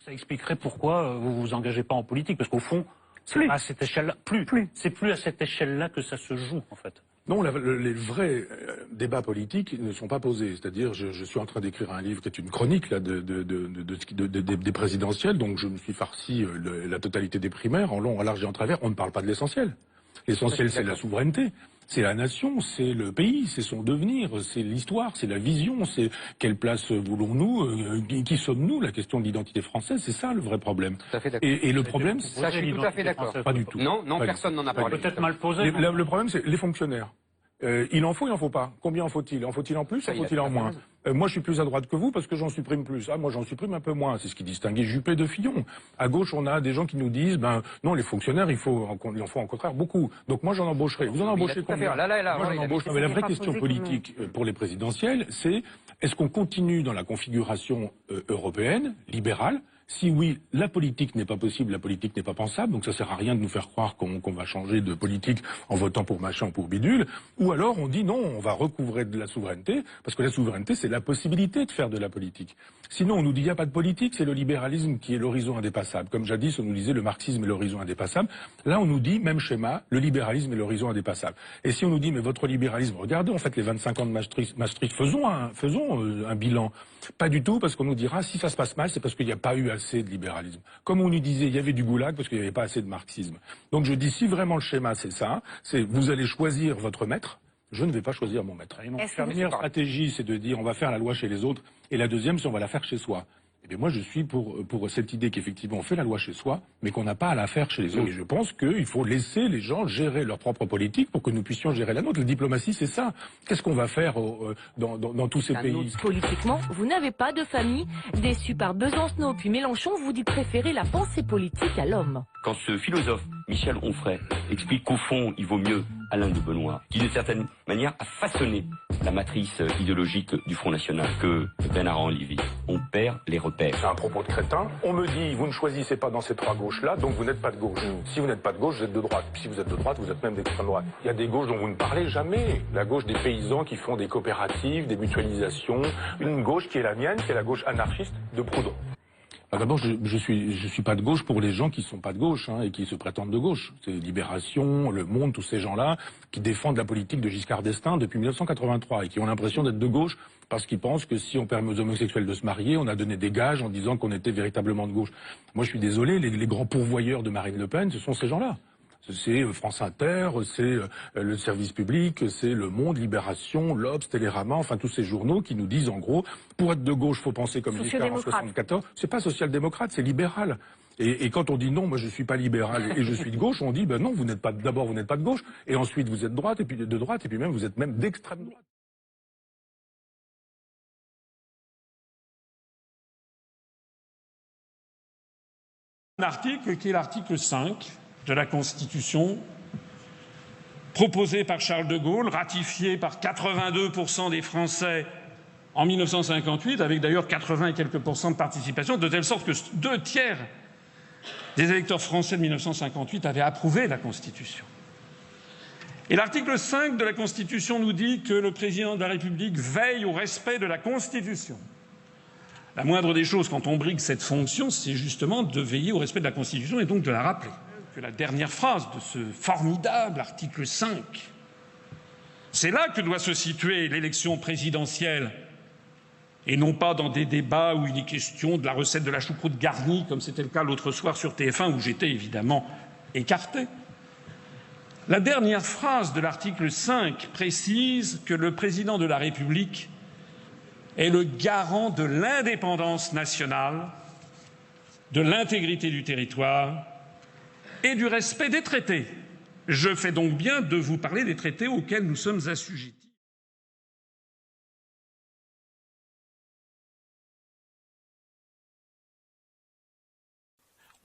Ça expliquerait pourquoi vous vous engagez pas en politique, parce qu'au fond, c'est à cette échelle-là, c'est plus à cette échelle-là que ça se joue, en fait. Non, les vrais débats politiques ne sont pas posés. C'est-à-dire, je suis en train d'écrire un livre qui est une chronique là, des présidentielles, donc je me suis farci la totalité des primaires, en long, en large et en travers. On ne parle pas de l'essentiel. L'essentiel, c'est la souveraineté, c'est la nation, c'est le pays, c'est son devenir, c'est l'histoire, c'est la vision, c'est quelle place voulons-nous, qui sommes-nous, la question de l'identité française, c'est ça le vrai problème. Tout à fait d'accord. Et le problème, c'est... Ça, je suis tout à fait d'accord. Pas du tout. Non, personne n'en a parlé. Peut-être mal posé. Le problème, c'est les fonctionnaires. Il en faut, il en faut pas. Combien en faut-il? En faut-il en plus, en faut-il en moins? Moi, je suis plus à droite que vous parce que j'en supprime plus. Ah, moi, j'en supprime un peu moins. C'est ce qui distinguait Juppé de Fillon. À gauche, on a des gens qui nous disent, non, les fonctionnaires, il en faut au contraire beaucoup. Donc moi, j'en embaucherai. Vous en embauchez combien? Moi, j'en embauche. Mais la vraie question politique pour les présidentielles, c'est est-ce qu'on continue dans la configuration européenne, libérale? Si oui, la politique n'est pas possible, la politique n'est pas pensable, donc ça sert à rien de nous faire croire qu'on va changer de politique en votant pour machin ou pour bidule, ou alors on dit non, on va recouvrer de la souveraineté, parce que la souveraineté c'est la possibilité de faire de la politique. Sinon on nous dit il n'y a pas de politique, c'est le libéralisme qui est l'horizon indépassable. Comme jadis on nous disait le marxisme est l'horizon indépassable, là on nous dit, même schéma, le libéralisme est l'horizon indépassable. Et si on nous dit mais votre libéralisme, regardez en fait les 25 ans de Maastricht, faisons un bilan. Pas du tout, parce qu'on nous dira si ça se passe mal, c'est parce qu'il n'y a pas eu assez de libéralisme. Comme on nous disait, il y avait du goulag parce qu'il n'y avait pas assez de marxisme. Donc je dis, si vraiment le schéma c'est ça, c'est vous allez choisir votre maître, je ne vais pas choisir mon maître. La première stratégie, c'est de dire on va faire la loi chez les autres, et la deuxième, c'est on va la faire chez soi. Eh bien moi je suis pour cette idée qu'effectivement on fait la loi chez soi, mais qu'on n'a pas à la faire chez les autres. Et je pense qu'il faut laisser les gens gérer leur propre politique pour que nous puissions gérer la nôtre. La diplomatie, c'est ça. Qu'est-ce qu'on va faire dans tous ces pays? Politiquement, vous n'avez pas de famille. Déçu par Besancenot puis Mélenchon, vous dites préférer la pensée politique à l'homme. Quand ce philosophe, Michel Onfray, explique qu'au fond, il vaut mieux Alain de Benoît, qui d'une certaine manière a façonné la matrice idéologique du Front National, que Bernard-Henri Lévy, on perd les repères. C'est un propos de crétin. On me dit, vous ne choisissez pas dans ces trois gauches-là, donc vous n'êtes pas de gauche. Si vous n'êtes pas de gauche, vous êtes de droite. Puis si vous êtes de droite, vous êtes même d'extrême droite. Il y a des gauches dont vous ne parlez jamais. La gauche des paysans qui font des coopératives, des mutualisations. Une gauche qui est la mienne, qui est la gauche anarchiste de Proudhon. D'abord, je suis pas de gauche pour les gens qui sont pas de gauche et qui se prétendent de gauche. C'est Libération, Le Monde, tous ces gens-là qui défendent la politique de Giscard d'Estaing depuis 1983 et qui ont l'impression d'être de gauche parce qu'ils pensent que si on permet aux homosexuels de se marier, on a donné des gages en disant qu'on était véritablement de gauche. Moi, je suis désolé, les grands pourvoyeurs de Marine Le Pen, ce sont ces gens-là. C'est France Inter, c'est le service public, c'est Le Monde, Libération, l'Obs, Télérama, enfin tous ces journaux qui nous disent en gros, pour être de gauche, faut penser comme Giscard en 74. C'est pas social-démocrate, c'est libéral. Et quand on dit non, moi je suis pas libéral et je suis de gauche, on dit ben non, vous n'êtes pas d'abord vous n'êtes pas de gauche et ensuite vous êtes de droite et puis même vous êtes même d'extrême droite. Un article qui est l'article 5 de la Constitution, proposé par Charles de Gaulle, ratifié par 82% des Français en 1958, avec d'ailleurs 80 et quelques pourcents de participation, de telle sorte que 2/3 des électeurs français de 1958 avaient approuvé la Constitution. Et l'article 5 de la Constitution nous dit que le président de la République veille au respect de la Constitution. La moindre des choses, quand on brigue cette fonction, c'est justement de veiller au respect de la Constitution et donc de la rappeler. Que la dernière phrase de ce formidable article 5, c'est là que doit se situer l'élection présidentielle, et non pas dans des débats où il est question de la recette de la choucroute garnie, comme c'était le cas l'autre soir sur TF1, où j'étais évidemment écarté. La dernière phrase de l'article 5 précise que le président de la République est le garant de l'indépendance nationale, de l'intégrité du territoire et du respect des traités. Je fais donc bien de vous parler des traités auxquels nous sommes assujettis.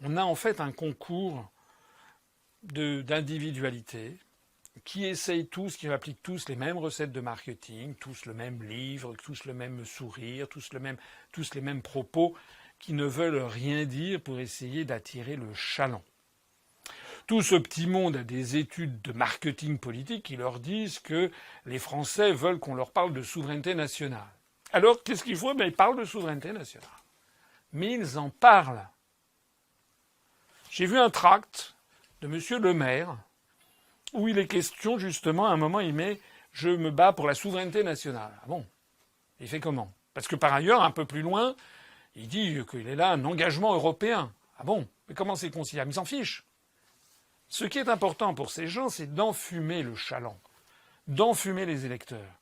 On a en fait un concours d'individualité qui essayent tous, qui appliquent tous les mêmes recettes de marketing, tous le même livre, tous le même sourire, tous les mêmes propos, qui ne veulent rien dire pour essayer d'attirer le chaland. Tout ce petit monde a des études de marketing politique qui leur disent que les Français veulent qu'on leur parle de souveraineté nationale. Alors, qu'est-ce qu'il faut? Ils parlent de souveraineté nationale. mais ils en parlent. J'ai vu un tract de M. Le Maire où il est question, justement, à un moment, il met « Je me bats pour la souveraineté nationale ». Ah bon? Il fait comment? Parce que par ailleurs, un peu plus loin, il dit qu'il est là un engagement européen. Ah bon? Mais comment c'est conciliable? Il s'en fiche. Ce qui est important pour ces gens, c'est d'enfumer le chaland, d'enfumer les électeurs.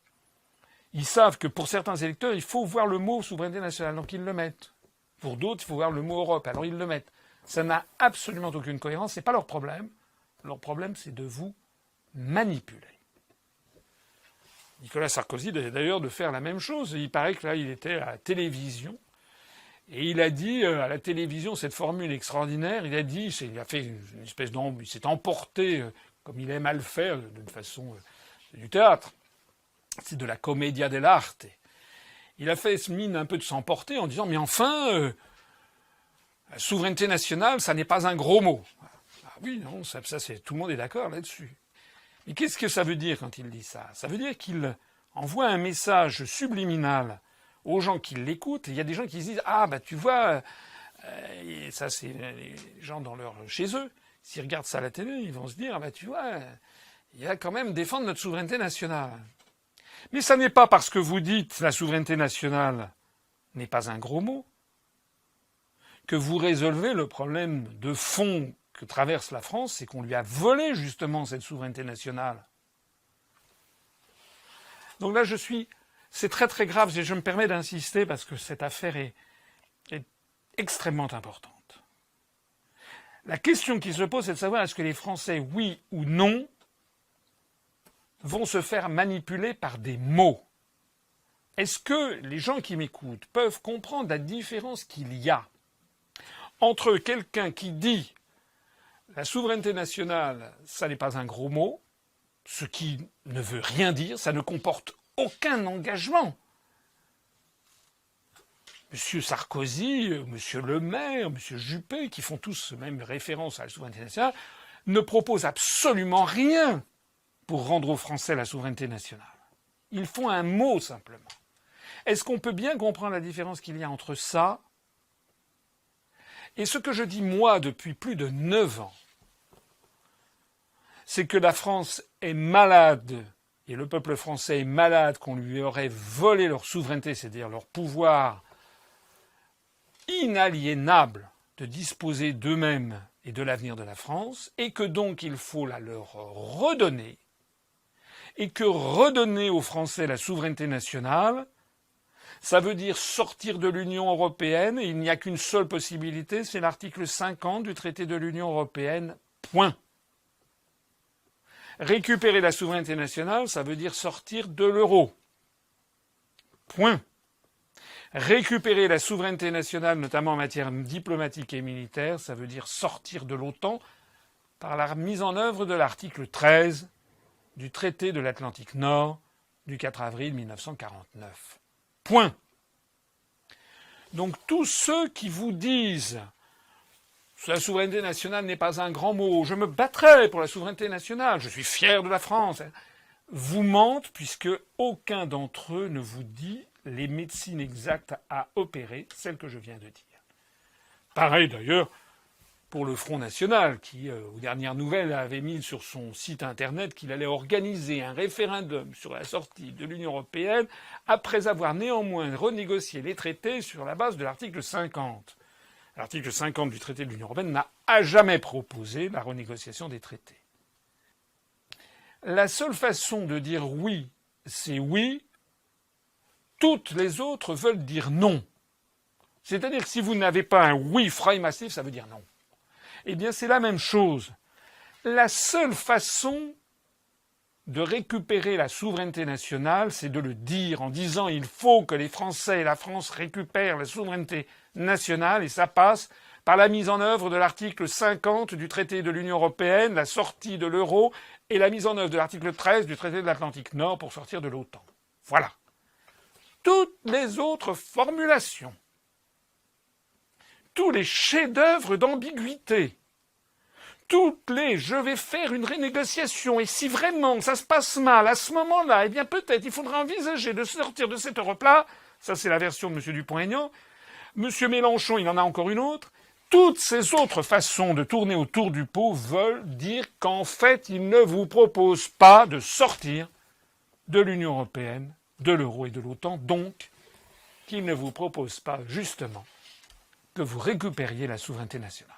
Ils savent que pour certains électeurs, il faut voir le mot souveraineté nationale, donc ils le mettent. Pour d'autres, il faut voir le mot Europe, alors ils le mettent. Ça n'a absolument aucune cohérence, c'est pas leur problème. Leur problème, c'est de vous manipuler. Nicolas Sarkozy, d'ailleurs, de faire la même chose. Il paraît que là, il était à la télévision. Et il a dit à la télévision cette formule extraordinaire. Il a dit, il a fait une espèce d'ombre, il s'est emporté, comme il aime à le faire, d'une façon, c'est du théâtre. C'est de la commedia dell'arte. Il a fait ce mine un peu de s'emporter en disant, mais enfin, la souveraineté nationale, ça n'est pas un gros mot. Ah oui, non, ça c'est, tout le monde est d'accord là-dessus. Mais qu'est-ce que ça veut dire quand il dit ça? Ça veut dire qu'il envoie un message subliminal aux gens qui l'écoutent. Il y a des gens qui se disent « Ah, bah tu vois, et ça c'est les gens chez eux, s'ils regardent ça à la télé, ils vont se dire « Ah bah tu vois, il y a quand même défendre notre souveraineté nationale. » Mais ça n'est pas parce que vous dites « La souveraineté nationale n'est pas un gros mot » que vous résolvez le problème de fond que traverse la France, c'est qu'on lui a volé justement cette souveraineté nationale. Donc là, c'est très très grave, je me permets d'insister parce que cette affaire est extrêmement importante. La question qui se pose, c'est de savoir est-ce que les Français, oui ou non, vont se faire manipuler par des mots. Est-ce que les gens qui m'écoutent peuvent comprendre la différence qu'il y a entre quelqu'un qui dit la souveraineté nationale, ça n'est pas un gros mot, ce qui ne veut rien dire, ça ne comporte aucun engagement. M. Sarkozy, M. Le Maire, M. Juppé, qui font tous même référence à la souveraineté nationale, ne proposent absolument rien pour rendre aux Français la souveraineté nationale. Ils font un mot simplement. Est-ce qu'on peut bien comprendre la différence qu'il y a entre ça et ce que je dis moi depuis plus de 9 ans? C'est que la France est malade, et le peuple français est malade, qu'on lui aurait volé leur souveraineté, c'est-à-dire leur pouvoir inaliénable de disposer d'eux-mêmes et de l'avenir de la France, et que donc il faut la leur redonner, et que redonner aux Français la souveraineté nationale, ça veut dire sortir de l'Union européenne, et il n'y a qu'une seule possibilité, c'est l'article 50 du traité de l'Union européenne, point. Récupérer la souveraineté nationale, ça veut dire sortir de l'euro. Point. Récupérer la souveraineté nationale, notamment en matière diplomatique et militaire, ça veut dire sortir de l'OTAN par la mise en œuvre de l'article 13 du traité de l'Atlantique Nord du 4 avril 1949. Point. Donc tous ceux qui vous disent la souveraineté nationale n'est pas un grand mot, je me battrai pour la souveraineté nationale, je suis fier de la France, vous mentent puisque aucun d'entre eux ne vous dit les médecines exactes à opérer, celles que je viens de dire. Pareil d'ailleurs pour le Front National qui, aux dernières nouvelles, avait mis sur son site internet qu'il allait organiser un référendum sur la sortie de l'Union européenne après avoir néanmoins renégocié les traités sur la base de l'article 50. L'article 50 du traité de l'Union européenne n'a à jamais proposé la renégociation des traités. La seule façon de dire oui, c'est oui. Toutes les autres veulent dire non. C'est-à-dire que si vous n'avez pas un oui franc et massif, ça veut dire non. Eh bien, c'est la même chose. La seule façon de récupérer la souveraineté nationale, c'est de le dire en disant il faut que les Français et la France récupèrent la souveraineté nationale, et ça passe par la mise en œuvre de l'article 50 du traité de l'Union européenne, la sortie de l'euro et la mise en œuvre de l'article 13 du traité de l'Atlantique Nord pour sortir de l'OTAN. Voilà. Toutes les autres formulations, tous les chefs-d'œuvre d'ambiguïté, toutes les « je vais faire une renégociation et si vraiment ça se passe mal à ce moment-là, eh bien peut-être il faudra envisager de sortir de cette Europe-là », ça c'est la version de M. Dupont-Aignan, Monsieur Mélenchon, il en a encore une autre. Toutes ces autres façons de tourner autour du pot veulent dire qu'en fait, il ne vous propose pas de sortir de l'Union européenne, de l'euro et de l'OTAN, donc qu'il ne vous propose pas justement que vous récupériez la souveraineté nationale.